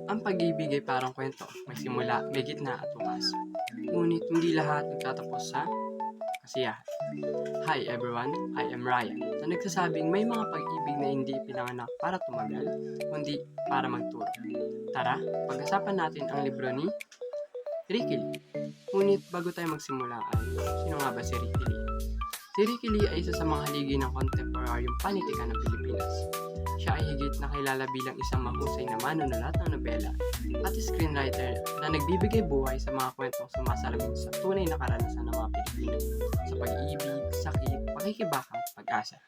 Ang pag-ibig ay parang kwento, may simula, may gitna at wakas. Ngunit hindi lahat nagtatapos sa kasiyahan. Hi everyone, I am Ryan, na nagsasabing may mga pag-ibig na hindi pinanganak para tumagal, kundi para magturo. Tara, pag-usapan natin ang libro ni Ricky Lee. Ngunit bago tayo magsimula ay, sino nga ba si Ricky Lee? Si Ricky Lee ay isa sa mga haligi ng kontemporaryong panitikan ng Pilipinas. Siya ay higit na kilala bilang isang mahusay na manunulat ng nobela at screenwriter na nagbibigay buhay sa mga kwentong sumasalamin sa tunay na karanasan ng mga Pilipino sa pag-ibig, sakit, pakikibaka at pag-asa.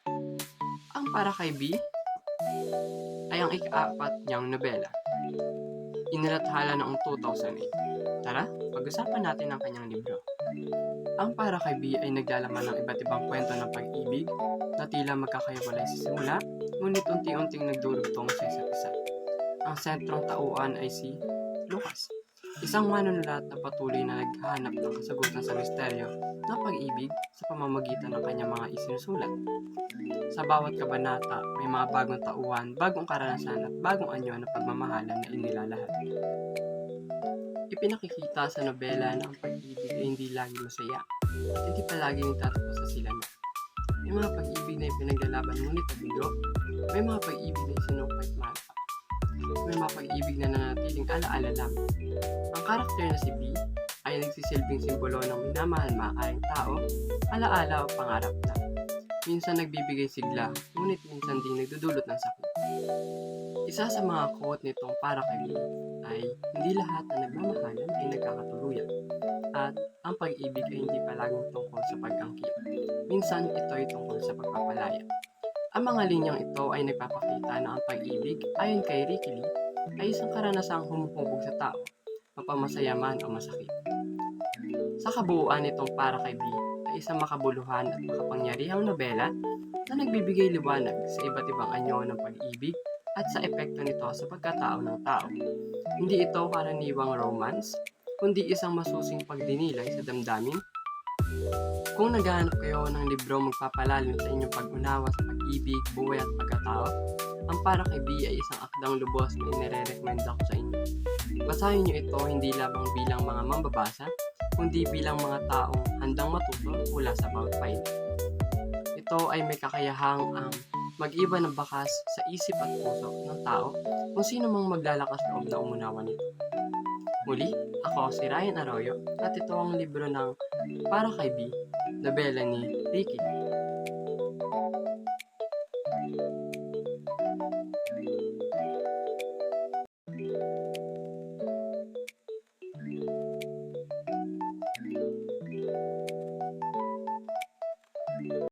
Ang Para kay B ay ang ika-4 niyang nobela. Inilathala noong 2008. Tara, pag-usapan natin ang kanyang libro. Ang Para kay B ay naglalaman ng iba't ibang kwento ng pag-ibig na tila magkakahiwalay sa simula, ngunit unti-unting nagdurugtong sa isa't isa. Ang sentrong tauhan ay si Lucas, isang manunulat na patuloy na naghahanap ng kasagutan sa misteryo ng pag-ibig sa pamamagitan ng kanyang mga isinusulat. Sa bawat kabanata, may mga bagong tauhan, bagong karanasan at bagong anyo ng pagmamahalan na inilalahad. Ipinakikita sa nobela na ang pag-ibig ay hindi lagi masaya at hindi palagi nagtatapos sa sila na. May mga pag-ibig na ipinaglalaban ngunit nabigo. May mga pag-ibig na isinukay mahal pa. May mga pag-ibig na nanatiling alaala lamang. Ang karakter na si B ay nagsisilbing simbolo ng minamahal maaaring tao, alaala o pangarap na. Minsan nagbibigay sigla, ngunit minsan din nagdudulot ng sakit. Isa sa mga quote nitong Para kay B ay, hindi lahat na nagmamahalan ay nagkakatuluyan. At ang pag-ibig ay hindi palaging tungkol sa pag-angkit. Minsan ito ay tungkol sa pagpapalaya. Ang mga linyang ito ay nagpapakita na ang pag-ibig, ayon kay Ricky Lee, ay isang karanasang humuhubog sa tao, mapamasaya man o masakit. Sa kabuuan nitong Para kay B ay isang makabuluhan at makapangyarihang nobela na nagbibigay liwanag sa iba't ibang anyo ng pag-ibig at sa epekto nito sa pagkatao ng tao. Hindi ito karaniwang romance, kundi isang masusing pagdinilay sa damdamin. Kung naghahanap kayo ng libro magpapalalim sa inyong pag-unawa sa pag-ibig, buhay at pagkatao, ang Para kay B ay isang akdang lubos na inirerekomenda ko sa inyo. Basahin niyo ito hindi lamang bilang mga mambabasa, kundi bilang mga taong handang matuto mula sa bawat paila. Ito ay may kakayahang mag-iba ng bakas sa isip at puso ng tao kung sino mang maglalakas loob na umunawa nito. Muli, ako si Ryan Arroyo at ito ang libro ng Para kay B, nobela ni Ricky.